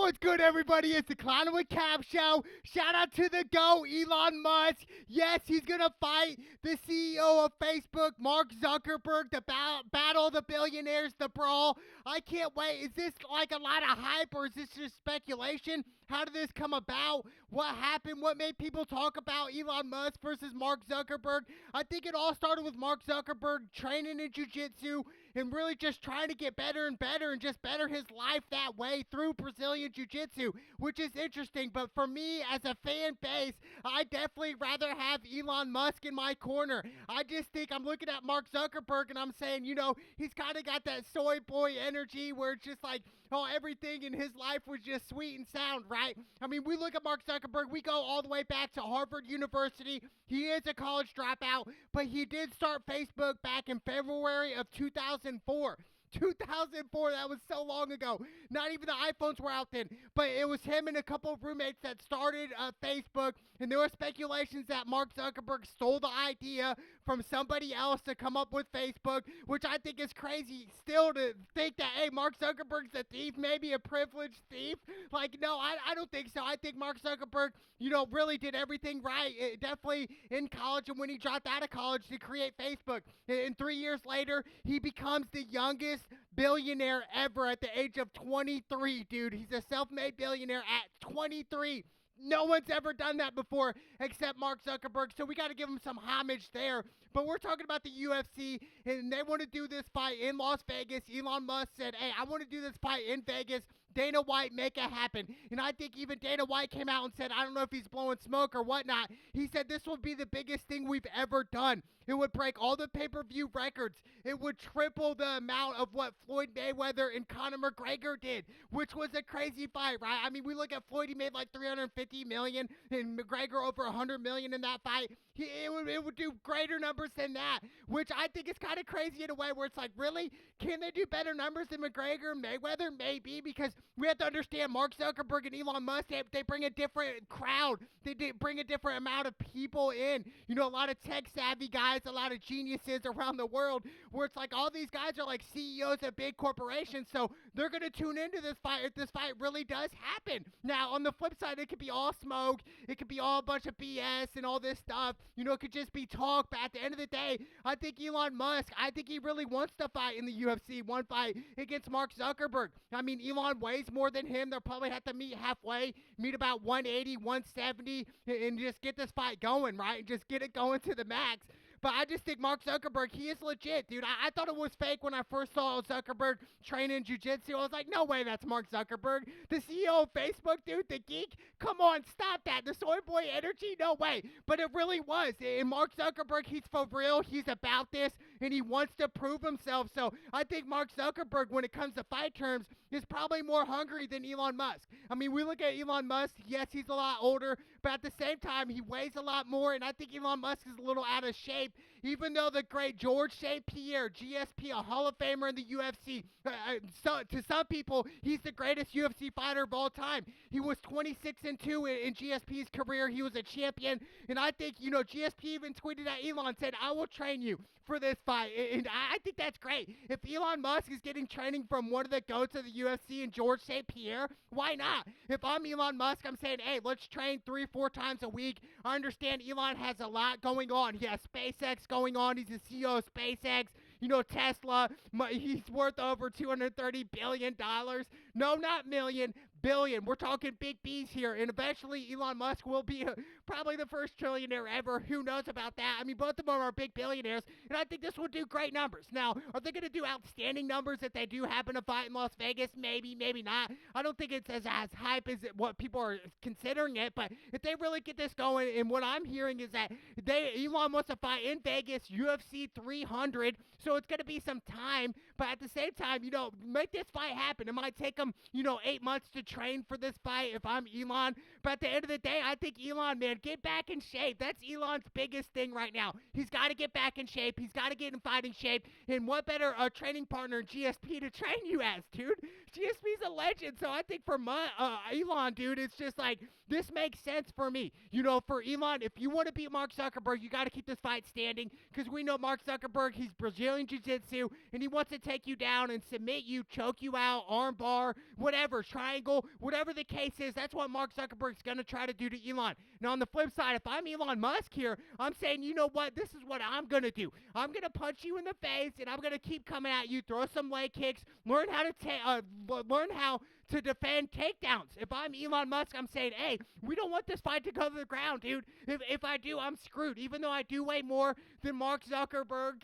What's good, everybody? It's the Clown with Cap Show. Shout out to the GOAT, Elon Musk. Yes, he's going to fight the CEO of Facebook, Mark Zuckerberg, to battle the billionaires, the brawl. I can't wait. Is this like a lot of hype, or is this just speculation? How did this come about? What happened? What made people talk about Elon Musk versus Mark Zuckerberg? I think it all started with Mark Zuckerberg training in jiu-jitsu and really just trying to get better and better and just better his life that way through Brazilian jiu-jitsu, which is interesting. But for me, as a fan base, I definitely rather have Elon Musk in my corner. I just think I'm looking at Mark Zuckerberg and I'm saying, he's kind of got that soy boy energy where it's just like, oh, everything in his life was just sweet and sound, right? I mean, we look at Mark Zuckerberg, we go all the way back to Harvard University. He is a college dropout, but he did start Facebook back in February of 2004. 2004, that was so long ago. Not even the iPhones were out then. But it was him and a couple of roommates that started Facebook, and there were speculations that Mark Zuckerberg stole the idea from somebody else to come up with Facebook, which I think is crazy still to think that, hey, Mark Zuckerberg's a thief, maybe a privileged thief. Like, no, I don't think so. I think Mark Zuckerberg, really did everything right. Definitely in college and when he dropped out of college to create Facebook. And 3 years later, he becomes the youngest billionaire ever at the age of 23, dude. He's a self-made billionaire at 23. No one's ever done that before except Mark Zuckerberg, so we got to give him some homage there. But we're talking about the UFC, and they want to do this fight in Las Vegas. Elon Musk said, hey, I want to do this fight in Vegas. Dana White, make it happen. And I think even Dana White came out and said, I don't know if he's blowing smoke or whatnot. He said this will be the biggest thing we've ever done. It would break all the pay-per-view records. It would triple the amount of what Floyd Mayweather and Conor McGregor did, which was a crazy fight, right? I mean, we look at Floyd, he made like $350 million, and McGregor over $100 million in that fight. It would do greater numbers than that, which I think is kind of crazy in a way where it's like, really? Can they do better numbers than McGregor and Mayweather? Maybe, because we have to understand Mark Zuckerberg and Elon Musk, they bring a different crowd. They bring a different amount of people in. A lot of tech-savvy guys, a lot of geniuses around the world, where it's like all these guys are like CEOs of big corporations, so they're going to tune into this fight if this fight really does happen. Now, on the flip side, it could be all smoke. It could be all a bunch of BS and all this stuff. It could just be talk, but at the end of the day, I think Elon Musk, I think he really wants to fight in the UFC, one fight against Mark Zuckerberg. I mean, Elon weighs more than him. They'll probably have to meet halfway, meet about 180, 170, and just get this fight going, right? And just get it going to the max. But I just think Mark Zuckerberg, he is legit, dude. I thought it was fake when I first saw Zuckerberg training jiu-jitsu. I was like, no way that's Mark Zuckerberg. The CEO of Facebook, dude, the geek. Come on, stop that. The soy boy energy? No way. But it really was. And Mark Zuckerberg, he's for real. He's about this, and he wants to prove himself. So I think Mark Zuckerberg, when it comes to fight terms, is probably more hungry than Elon Musk. I mean, we look at Elon Musk. Yes, he's a lot older, but at the same time, he weighs a lot more, and I think Elon Musk is a little out of shape. Even though the great George St. Pierre, GSP, a Hall of Famer in the UFC, so to some people, he's the greatest UFC fighter of all time. He was 26-2 in GSP's career. He was a champion. And I think, GSP even tweeted at Elon, said, I will train you for this fight. And I think that's great. If Elon Musk is getting training from one of the GOATs of the UFC and George St. Pierre, why not? If I'm Elon Musk, I'm saying, hey, let's train 3-4 times a week. I understand Elon has a lot going on. He has SpaceX going on. He's the CEO of SpaceX. Tesla, he's worth over $230 billion. No, not million, billion. We're talking big B's here. And eventually Elon Musk will be probably the first trillionaire ever. Who knows about that? I mean, both of them are big billionaires. And I think this will do great numbers. Now, are they going to do outstanding numbers if they do happen to fight in Las Vegas? Maybe, maybe not. I don't think it's as hype as what people are considering it. But if they really get this going, and what I'm hearing is that Elon wants to fight in Vegas, UFC 300. So it's going to be some time. But at the same time, make this fight happen. It might take him, 8 months to train for this fight if I'm Elon. But at the end of the day, I think Elon, man, get back in shape. That's Elon's biggest thing right now. He's got to get back in shape. He's got to get in fighting shape. And what better training partner GSP to train you as, dude? GSP's a legend. So I think for Elon, dude, it's just like, this makes sense for me. For Elon, if you want to beat Mark Zuckerberg, you got to keep this fight standing, because we know Mark Zuckerberg, he's Brazilian Jiu-Jitsu, and he wants to take you down and submit you, choke you out, arm bar, whatever, triangle, deal, whatever the case is, that's what Mark Zuckerberg's going to try to do to Elon. Now, on the flip side, if I'm Elon Musk here, I'm saying, you know what? This is what I'm going to do. I'm going to punch you in the face, and I'm going to keep coming at you, throw some leg kicks, learn how to defend takedowns. If I'm Elon Musk, I'm saying, hey, we don't want this fight to go to the ground, dude. If I do, I'm screwed. Even though I do way more than Mark Zuckerberg,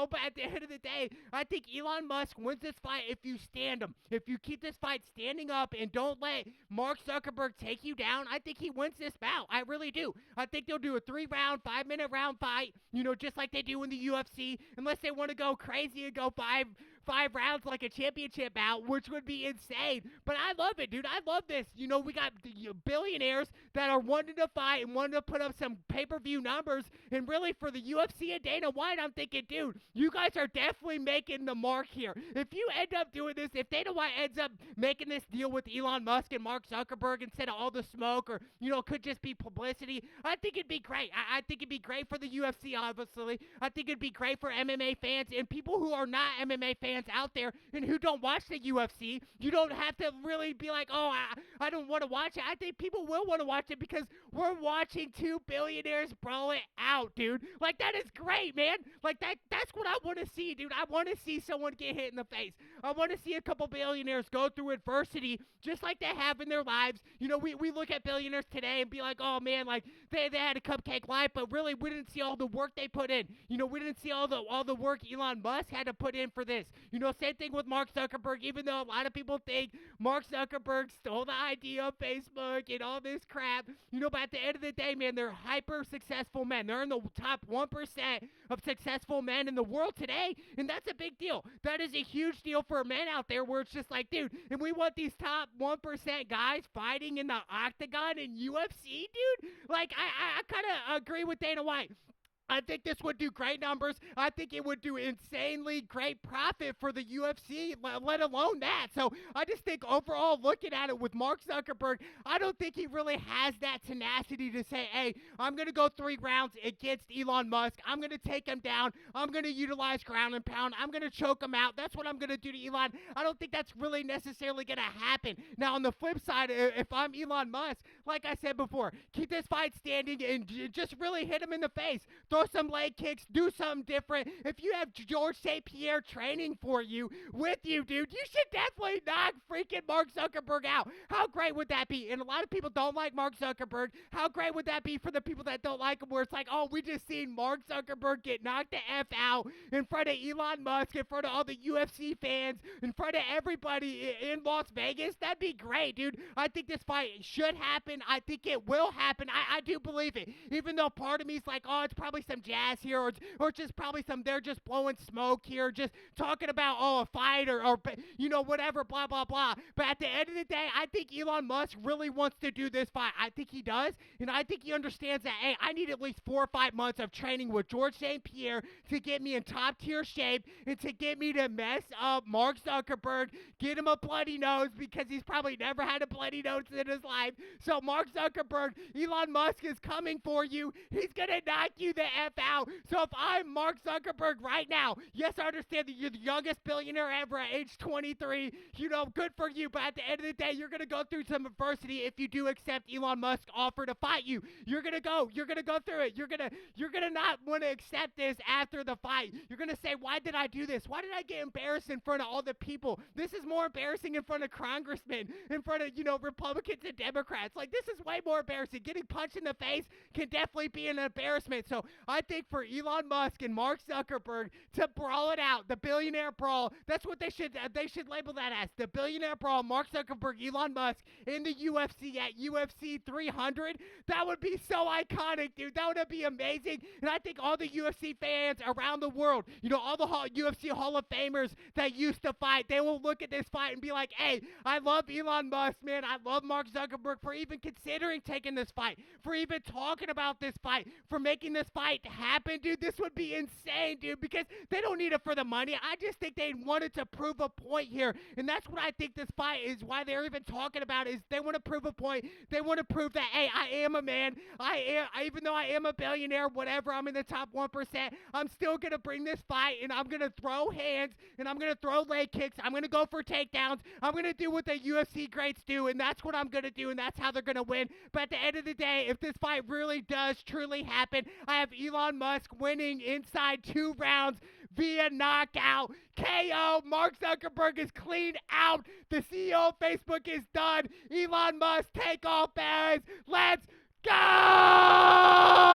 but at the end of the day, I think Elon Musk wins this fight if you stand him. If you keep this fight standing up and don't let Mark Zuckerberg take you down, I think he wins this bout. I really do. I think they'll do a 3-round, 5-minute round fight, just like they do in the UFC, unless they want to go crazy and go five rounds like a championship bout, which would be insane. But I love it, dude. I love this. We got billionaires that are wanting to fight and wanting to put up some pay-per-view numbers. And really, for the UFC and Dana White, I'm thinking, dude, you guys are definitely making the mark here. If you end up doing this, if Dana White ends up making this deal with Elon Musk and Mark Zuckerberg instead of all the smoke, or, could just be publicity, I think it'd be great. I think it'd be great for the UFC, obviously. I think it'd be great for MMA fans and people who are not MMA fans out there and who don't watch the UFC. You don't have to really be like, oh, I don't want to watch it. I think people will want to watch it because we're watching two billionaires brawl it out, dude. Like, that is great, man. Like, that's what I want to see, dude. I want to see someone get hit in the face. I want to see a couple billionaires go through adversity just like they have in their lives. We look at billionaires today and be like, oh, man, like, they had a cupcake life, but really we didn't see all the work they put in. We didn't see all the work Elon Musk had to put in for this. Same thing with Mark Zuckerberg, even though a lot of people think Mark Zuckerberg stole the idea of Facebook and all this crap, but at the end of the day, man, they're hyper successful men. They're in the top 1% of successful men in the world today, and that's a big deal. That is a huge deal for men out there where it's just like, dude, and we want these top 1% guys fighting in the octagon in UFC, dude? Like, I kind of agree with Dana White. I think this would do great numbers. I think it would do insanely great profit for the UFC, let alone that. So I just think overall, looking at it with Mark Zuckerberg, I don't think he really has that tenacity to say, hey, I'm going to go 3 rounds against Elon Musk. I'm going to take him down. I'm going to utilize ground and pound. I'm going to choke him out. That's what I'm going to do to Elon. I don't think that's really necessarily going to happen. Now, on the flip side, if I'm Elon Musk, like I said before, keep this fight standing and just really hit him in the face. Throw some leg kicks, do something different. If you have George St. Pierre training with you, dude, you should definitely knock freaking Mark Zuckerberg out. How great would that be? And a lot of people don't like Mark Zuckerberg. How great would that be for the people that don't like him, where it's like, oh, we just seen Mark Zuckerberg get knocked the F out in front of Elon Musk, in front of all the UFC fans, in front of everybody in Las Vegas? That'd be great, dude. I think this fight should happen. I think it will happen. I do believe it. Even though part of me is like, oh, it's probably some jazz here, or just probably they're just blowing smoke here, just talking about, oh, a fight or whatever, blah, blah, blah. But at the end of the day, I think Elon Musk really wants to do this fight. I think he does, and I think he understands that, hey, I need at least 4 or 5 months of training with George St. Pierre to get me in top tier shape and to get me to mess up Mark Zuckerberg, get him a bloody nose, because he's probably never had a bloody nose in his life. So Mark Zuckerberg, Elon Musk is coming for you. He's going to knock you the F out. So if I'm Mark Zuckerberg right now, yes, I understand that you're the youngest billionaire ever at age 23. Good for you. But at the end of the day, you're going to go through some adversity if you do accept Elon Musk's offer to fight you. You're going to go through it. You're going to not want to accept this after the fight. You're going to say, why did I do this? Why did I get embarrassed in front of all the people? This is more embarrassing in front of congressmen, in front of, Republicans and Democrats. Like, this is way more embarrassing. Getting punched in the face can definitely be an embarrassment. So I think for Elon Musk and Mark Zuckerberg to brawl it out, the billionaire brawl, that's what they should label that as, the billionaire brawl, Mark Zuckerberg, Elon Musk in the UFC at UFC 300. That would be so iconic, dude. That would be amazing. And I think all the UFC fans around the world, all the UFC Hall of Famers that used to fight, they will look at this fight and be like, hey, I love Elon Musk, man. I love Mark Zuckerberg for even considering taking this fight, for even talking about this fight, for making this fight fight happen, dude, this would be insane, dude, because they don't need it for the money. I just think they wanted to prove a point here, and that's what I think this fight is, why they're even talking about is they want to prove a point. They want to prove that, hey, I am a man. Even though I am a billionaire, whatever, I'm in the top 1%, I'm still going to bring this fight, and I'm going to throw hands, and I'm going to throw leg kicks. I'm going to go for takedowns. I'm going to do what the UFC greats do, and that's what I'm going to do, and that's how they're going to win. But at the end of the day, if this fight really does truly happen, I have Elon Musk winning inside 2 rounds via knockout. KO. Mark Zuckerberg is cleaned out. The CEO of Facebook is done. Elon Musk, take all bears. Let's go!